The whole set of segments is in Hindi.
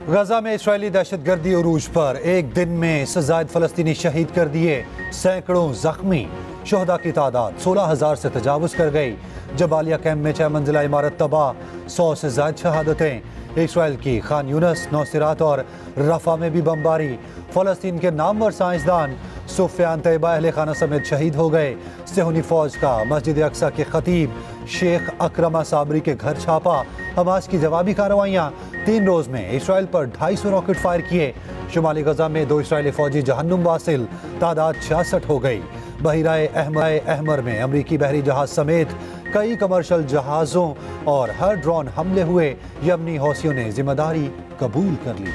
गजा में इसराइली दहशतगर्दी उरूज पर एक दिन में इससे जायद फलस्तीनी शहीद कर दिए, सैकड़ों जख्मी। शोहदा की तादाद 16,000 से तजावुज कर गई। जबालिया कैंप में 6 मंजिला इमारत तबाह, 100 से जायद शहादतें। इसराइल की खान यूनस, नौसिरात और रफा में भी बमबारी। फलस्तीन के नामवर साइंसदान सुफियान तैयबा अहले खाना समेत शहीद हो गए। सेहूनी फौज का मस्जिद अक्सा के खतीब शेख अकरमा साबरी के घर छापा। हमास की जवाबी कार्रवाइयाँ। 3 रोज में इसराइल पर 250 रॉकेट फायर किए। शुमाली गजा में 2 इसराइली फौजी जहन्नुम वासिल, तादाद 66 हो गई। बहिराए अहमर में अमरीकी बहरी जहाज समेत कई कमर्शियल जहाज़ों और हर ड्रोन हमले हुए। यमनी हौसियों ने जिम्मेदारी कबूल कर ली।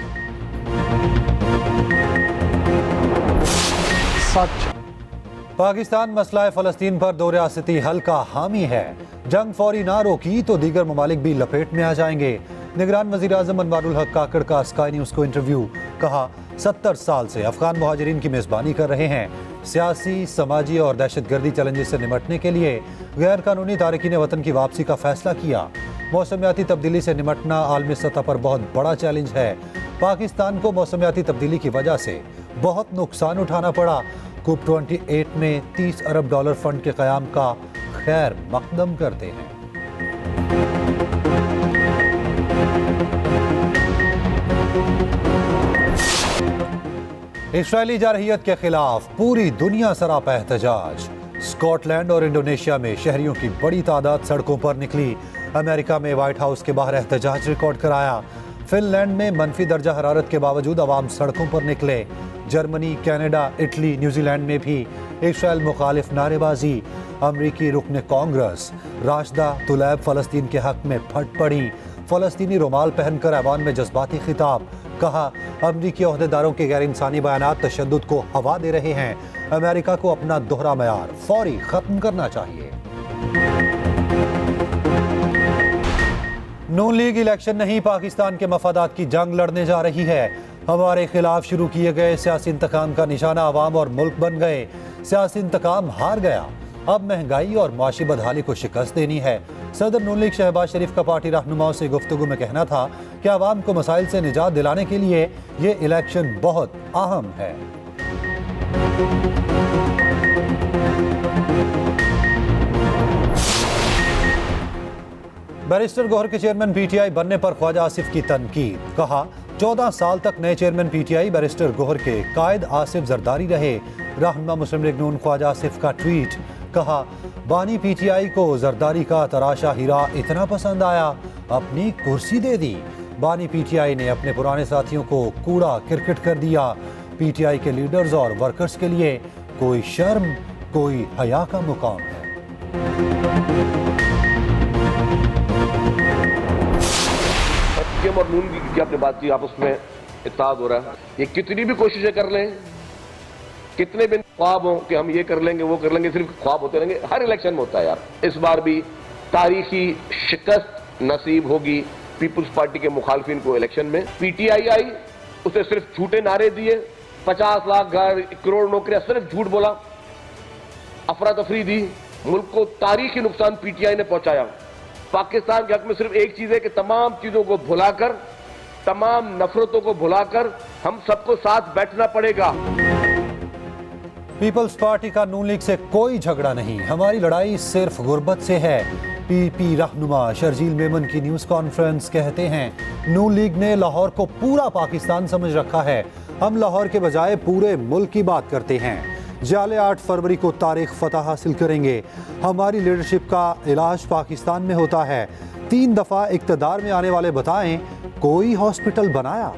पाकिस्तान मसला फ़लस्तीन पर 2 रियासती हल का हामी है। जंग फौरी ना रोकी तो दीगर ममालिक भी लपेट में आ जाएंगे। निगरान वज़ीर आज़म अनवारुल हक काकड़ का स्काई न्यूज़ को इंटरव्यू। कहा, 70 साल से अफगान मुहाजिरीन की मेज़बानी कर रहे हैं। सियासी, समाजी और दहशतगर्दी चैलेंजेस से निपटने के लिए गैर कानूनी तारकीन वतन की वापसी का फैसला किया। मौसमियाती तब्दीली से निपटना आलमी सतह पर बहुत बड़ा चैलेंज है। पाकिस्तान को मौसमियाती तब्दीली की वजह से बहुत नुकसान उठाना पड़ा। COP 28 में $30 अरब फंड के क़याम का खैर मकदम करते हैं। इसराइली जारहियत के खिलाफ पूरी दुनिया सरापा एहतजाज। स्कॉटलैंड और इंडोनेशिया में शहरियों की बड़ी तादाद सड़कों पर निकली। अमेरिका में व्हाइट हाउस के बाहर एहतजाज रिकॉर्ड कराया। फिनलैंड में मनफी दर्जा हरारत के बावजूद अवाम सड़कों पर निकले। जर्मनी, कनाडा, इटली, न्यूजीलैंड में भी इसराइल मुखालिफ नारेबाजी। अमरीकी रुकन कांग्रेस राशिदा तुलैब फलस्तीन के हक में फट पड़ी। फलस्तीनी रुमाल पहनकर ऐवान में जज्बाती खिताब। कहा, अमरीकी ओहदेदारों के गैर इंसानी बयानात तशद्दुद को हवा दे रहे हैं। अमेरिका को अपना दोहरा मयार फौरी खत्म करना चाहिए। नून लीग इलेक्शन नहीं, पाकिस्तान के मफादात की जंग लड़ने जा रही है। हमारे खिलाफ शुरू किए गए सियासी इंतकाम का निशाना अवाम और मुल्क बन गए। सियासी इंतकाम हार गया। अब महंगाई और माशी बदहाली को शिकस्त देनी है। सदर नून लीग शहबाज शरीफ का पार्टी रहनुमाओं से गुफ्तगू में कहना था कि अवाम को मसाइल से निजात दिलाने के लिए ये इलेक्शन बहुत अहम है। बैरिस्टर गौहर के चेयरमैन PTI बनने पर ख्वाजा आसिफ की तनकीद। कहा, 14 साल तक नए चेयरमैन PTI बैरिस्टर गौहर के कायद आसिफ जरदारी रहे। रहनुमा मुस्लिम लीग नून ख्वाजा आसिफ का ट्वीट। कहा, बानी PTI को जरदारी का तराशा हीरा इतना पसंद आया, अपनी कुर्सी दे दी। बानी PTI ने अपने पुराने साथियों को कूड़ा किरकिट कर दिया। PTI के लीडर्स और वर्कर्स के लिए कोई शर्म, कोई हया का मुकाम है। और नून की आपने बात की, आपस में इत्तेहाद हो रहा है। ये कितनी भी कोशिशें कर लें, कितने भी ख्वाब हो कि हम ये कर लेंगे वो कर लेंगे, सिर्फ ख्वाब होते रहेंगे। हर इलेक्शन में होता है यार। इस बार भी तारीखी शिकस्त नसीब होगी पीपुल्स पार्टी के मुखालफिन को इलेक्शन में। PTI आई, उसे सिर्फ झूठे नारे दिए, 50 लाख करोड़ नौकरियां, सिर्फ झूठ बोला, अफरा तफरी दी, मुल्क को तारीखी नुकसान PTI ने पहुंचाया। पाकिस्तान के हक में सिर्फ एक चीज है कि तमाम चीजों को भुलाकर, तमाम नफरतों को भुलाकर हम सबको साथ बैठना पड़ेगा। पीपल्स पार्टी का नून लीग से कोई झगड़ा नहीं, हमारी लड़ाई सिर्फ गुर्बत से है। PP रहनुमा शर्जील मेमन की न्यूज़ कॉन्फ्रेंस कहते हैं, नून लीग ने लाहौर को पूरा पाकिस्तान समझ रखा है। हम लाहौर के बजाय पूरे मुल्क की बात करते हैं। जाले 8 फरवरी को तारीख फतह हासिल करेंगे। हमारी लीडरशिप का इलाज पाकिस्तान में होता है। 3 दफ़ा इक़्तिदार में आने वाले बताएं, कोई हॉस्पिटल बनाया?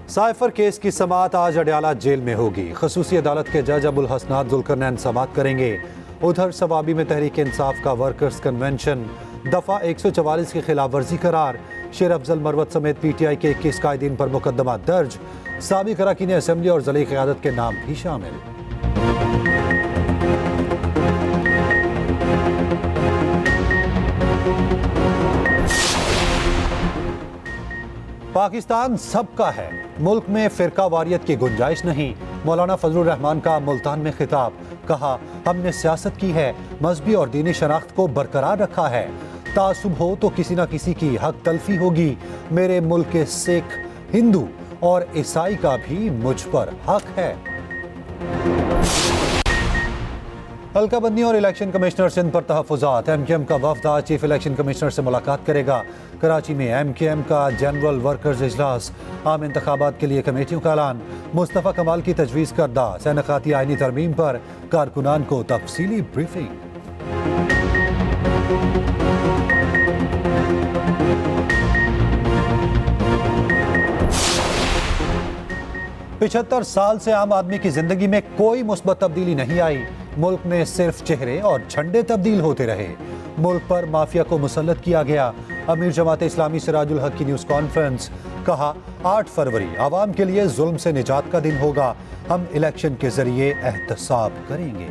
साइफर केस की समाअत आज अडयाला जेल में होगी। खसूसी अदालत के जज अबुल हसनात जुल्करनैन समाअत करेंगे। उधर सवाबी में तहरीक इंसाफ का वर्कर्स कन्वेंशन दफ़ा 144 की खिलाफ वर्जी करार। शेर अफजल मरवत समेत PTI के 21 कायदीन पर मुकदमा दर्ज। साबिक अरकान असेंबली और ज़ली क़यादत के नाम भी शामिल। पाकिस्तान सबका है, मुल्क में फिरका वारियत की गुंजाइश नहीं। मौलाना फजलुर रहमान का मुल्तान में खिताब, कहा हमने सियासत की है, मजहबी और दीनी शनाख्त को बरकरार रखा है। तासुब हो तो किसी न किसी की हक तलफी होगी। मेरे मुल्क के सिख, हिंदू और ईसाई का भी मुझ पर हक है। हल्का बंदी और इलेक्शन कमिश्नर सिंध पर तहफ़्फ़ुज़ात। MKM का वफ़द आज चीफ इलेक्शन कमिश्नर से मुलाकात करेगा। कराची में MKM का जनरल वर्कर्स इजलास। आम इंतखाबात के लिए कमेटियों का ऐलान। मुस्तफ़ा कमाल की तजवीज़ करदा सैनक़ाती आइनी तरमीम पर कारकुनान को तफसीली ब्रीफिंग। 75 साल से आम आदमी की जिंदगी में कोई मुस्बत तब्दीली नहीं आई। मुल्क में सिर्फ चेहरे और झंडे तब्दील होते रहे। मुल्क पर माफिया को मुसल्लत किया गया। अमीर जमात इस्लामी सिराजुल हक की न्यूज़ कॉन्फ्रेंस, कहा 8 फरवरी आवाम के लिए जुल्म से निजात का दिन होगा। हम इलेक्शन के जरिए एहतसाब करेंगे।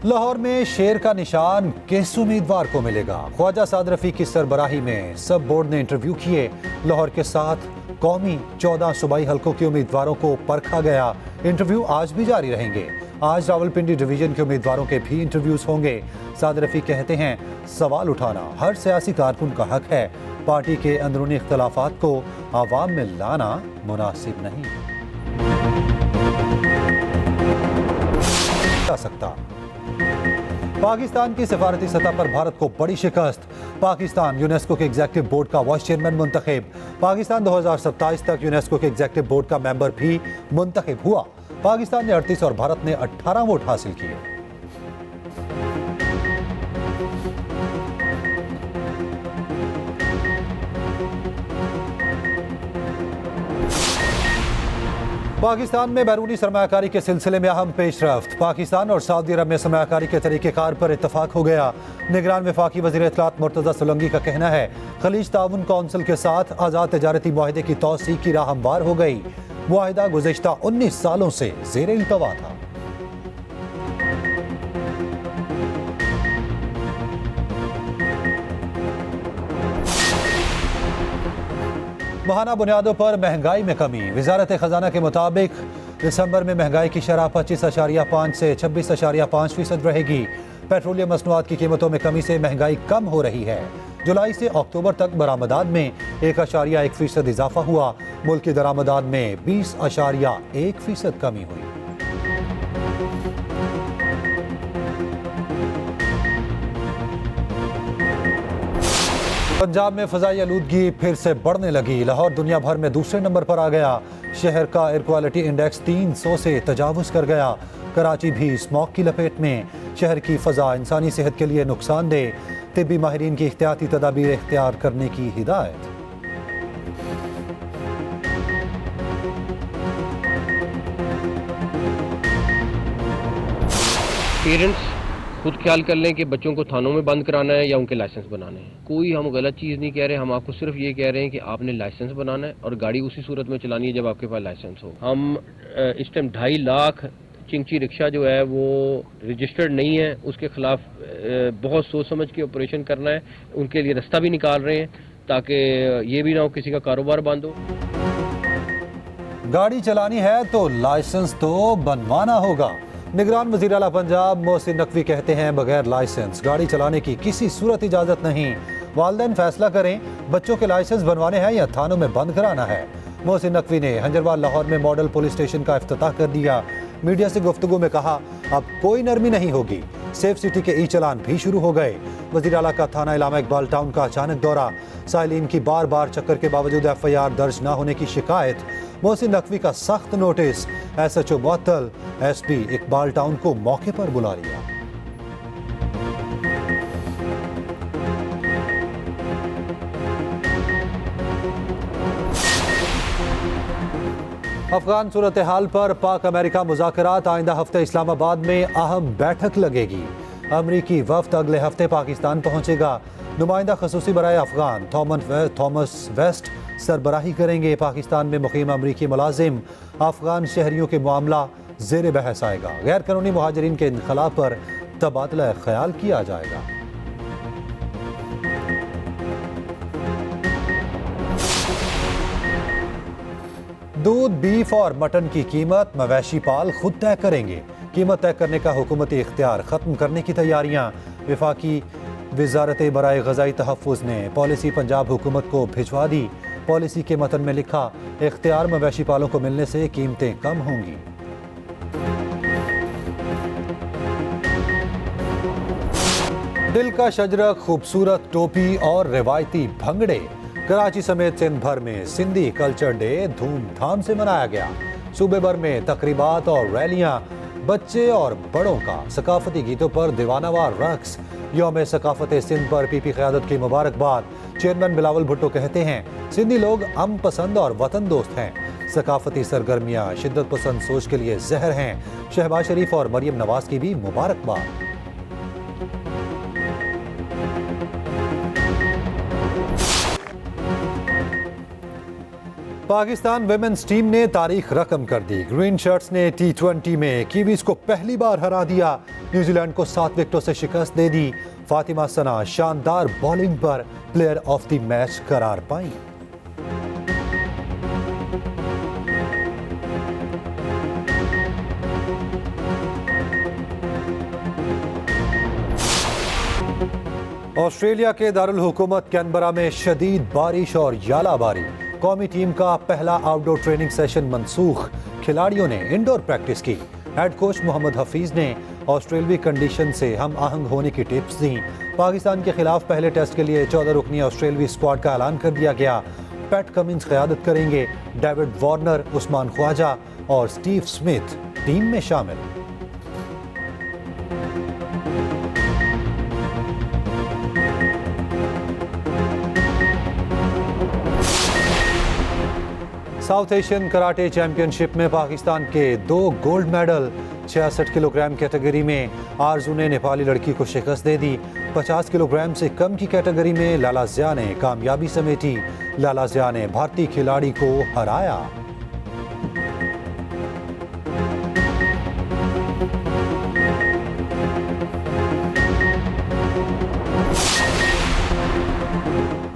लाहौर में शेर का निशान किस उम्मीदवार को मिलेगा? ख्वाजा साद रफी की सरबराही में सब बोर्ड ने इंटरव्यू किए। लाहौर के 7 कौमी 14 सूबाई हलकों के उम्मीदवारों को परखा गया। इंटरव्यू आज भी जारी रहेंगे। आज रावलपिंडी डिवीजन के उम्मीदवारों के भी इंटरव्यूज होंगे। साद रफी कहते हैं सवाल उठाना हर सियासी कारकुन का हक है। पार्टी के अंदरूनी इख्तलाफात को आवाम में लाना मुनासिब नहीं जा सकता। पाकिस्तान की सिफारती सतह पर भारत को बड़ी शिकस्त। पाकिस्तान यूनेस्को के एग्जीक्यूटिव बोर्ड का वाइस चेयरमैन मुंतखब। पाकिस्तान 2027 तक यूनेस्को के एग्जीक्यूटिव बोर्ड का मेंबर भी मुंतखब हुआ। पाकिस्तान ने 38 और भारत ने 18 वोट हासिल किए। पाकिस्तान में बैरूनी सरमायाकारी के सिलसिले में अहम पेशरफ्त। पाकिस्तान और सऊदी अरब में सरमायाकारी के तरीक़ेकार पर इत्तफाक हो गया। निगरान वफाकी वज़ीर इत्तलात मुर्तज़ा सोलंकी का कहना है खलीज ताउन कौंसिल के साथ आज़ाद तजारती मुआहदे की तौसीक़ की राह हमवार हो गई। मुआहदा गुज़िश्ता 19 सालों से ज़ेर इल्तवा था। माहाना बुनियादों पर महंगाई में कमी। वजारत खजाना के मुताबिक दिसंबर में महंगाई की शरह 25.5 से 26.5% रहेगी। पेट्रोलियम मसनूआत की कीमतों में कमी से महंगाई कम हो रही है। जुलाई से अक्टूबर तक बरामदात में 1.1% इजाफा हुआ। मुल्क की दरामदात में 20.1% कमी हुई। पंजाब में फ़ज़ाई आलूदगी फिर से बढ़ने लगी। लाहौर दुनिया भर में दूसरे नंबर पर आ गया। शहर का एयर क्वालिटी इंडेक्स 300 से तजावुज़ कर गया। कराची भी स्मॉग की लपेट में। शहर की फ़ज़ा इंसानी सेहत के लिए नुकसानदेह। तिब्बी माहिरीन की एहतियाती तदाबीर इख्तियार करने की हिदायत। पेरेंट्स खुद ख्याल कर लें कि बच्चों को थानों में बंद कराना है या उनके लाइसेंस बनाने हैं। कोई हम गलत चीज़ नहीं कह रहे, हम आपको सिर्फ ये कह रहे हैं कि आपने लाइसेंस बनाना है और गाड़ी उसी सूरत में चलानी है जब आपके पास लाइसेंस हो। हम इस टाइम 2.5 लाख चिंची रिक्शा जो है वो रजिस्टर्ड नहीं है, उसके खिलाफ बहुत सोच समझ के ऑपरेशन करना है। उनके लिए रास्ता भी निकाल रहे हैं ताकि ये भी ना हो किसी का कारोबार बंद हो। गाड़ी चलानी है तो लाइसेंस तो बनवाना होगा। निगरान वज़ीर आला पंजाब मोहसिन नकवी कहते हैं बगैर लाइसेंस गाड़ी चलाने की किसी सूरत इजाज़त नहीं। वालिदैन फैसला करें बच्चों के लाइसेंस बनवाने हैं या थानों में बंद कराना है। मोहसिन नकवी ने हंजरवाल लाहौर में मॉडल पुलिस स्टेशन का इफ्तिताह कर दिया। मीडिया से गुफ्तगू में कहा अब कोई नरमी नहीं होगी। सेफ सिटी के ई चलान भी शुरू हो गए। वज़ीर आला का थाना इलामा इकबाल टाउन का अचानक दौरा। साइलिन की बार बार चक्कर के बावजूद FIR दर्ज न होने की शिकायत। मोहसिन नकवी का सख्त नोटिस। SHO मुअत्तल। SP इकबाल टाउन को मौके पर बुला लिया। अफगान सूरत हाल पर पाक अमेरिका मुज़ाकरात। आइंदा हफ्ते इस्लामाबाद में अहम बैठक लगेगी। अमरीकी वफ्द अगले हफ्ते पाकिस्तान पहुंचेगा। नुमाइंदा खसूसी बराए अफगान थॉमस वेस्ट सरबराही करेंगे। पाकिस्तान में मुकीम अमरीकी मुलाजिम अफगान शहरियों के मामला ज़ेर बहस आएगा। गैर कानूनी मुहाजिरीन के इनखला पर तबादला ख्याल किया जाएगा। दूध, बीफ और मटन की कीमत मवेशी पाल खुद तय करेंगे। कीमत तय करने का हुकूमती इख्तियार खत्म करने की तैयारियां। विफाकी वजारत बराए ग़ज़ाई तहफ़्फ़ुज़ ने पॉलिसी पंजाब हुकूमत को भिजवा दी। पॉलिसी के मतन में लिखा, इख्तियार मवेशी पालों को मिलने से कीमतें कम होंगी। दिल का शजरक, खूबसूरत टोपी और रिवायती भंगड़े। कराची समेत सिंध भर में सिंधी कल्चर डे धूमधाम से मनाया गया। सूबे भर में तकरीबात और रैलियां, बच्चे और बड़ों का सकाफती गीतों पर दीवानावार रक्स। यौम सकाफत सिंध पर पीपी क़यादत की मुबारकबाद। चेयरमैन बिलावल भुट्टो कहते हैं, सिंधी लोग अमन पसंद और वतन दोस्त हैं। सकाफती सरगर्मियां शिद्दत पसंद सोच के लिए जहर हैं। शहबाज शरीफ और मरियम नवाज की भी मुबारकबाद। पाकिस्तान विमेंस टीम ने तारीख रकम कर दी। ग्रीन शर्ट्स ने T20 में कीवीज को पहली बार हरा दिया। न्यूजीलैंड को 7 विकेटों से शिकस्त दे दी। फातिमा सना शानदार बॉलिंग पर प्लेयर ऑफ द मैच करार पाई। ऑस्ट्रेलिया के दारुल हुकूमत कैनबरा में शदीद बारिश और यालाबारी। कौमी टीम का पहला आउटडोर ट्रेनिंग सेशन मनसूख। खिलाड़ियों ने इंडोर प्रैक्टिस की। हेड कोच मोहम्मद हफीज ने ऑस्ट्रेलवी कंडीशन से हम आहंग होने की टिप्स दी। पाकिस्तान के खिलाफ पहले टेस्ट के लिए 14 रुकनी ऑस्ट्रेलवी स्क्वाड का ऐलान कर दिया गया। पैट कमिंस क़यादत करेंगे। डेविड वार्नर, उस्मान ख्वाजा और स्टीव स्मिथ टीम में शामिल। साउथ एशियन कराटे चैंपियनशिप में पाकिस्तान के 2 गोल्ड मेडल। 66 किलोग्राम कैटेगरी में आरजू ने नेपाली लड़की को शिकस्त दे दी। 50 किलोग्राम से कम की कैटेगरी में लाला ज़िया ने कामयाबी समेटी। लाला ज़िया ने भारतीय खिलाड़ी को हराया।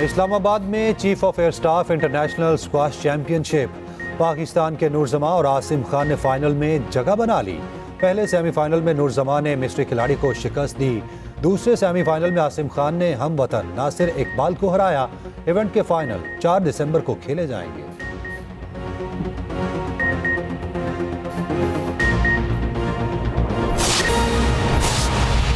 इस्लामाबाद में chief of air staff international squash championship. Pakistan के नूरजमा और आसिम खान ने फाइनल में जगह बना ली। पहले सेमीफाइनल में नूरजमा ने मिस्री खिलाड़ी को शिकस्त दी। दूसरे सेमीफाइनल में आसिम खान ने हम वतन नासिर इकबाल को हराया। इवेंट के फाइनल 4 दिसंबर को खेले जाएंगे।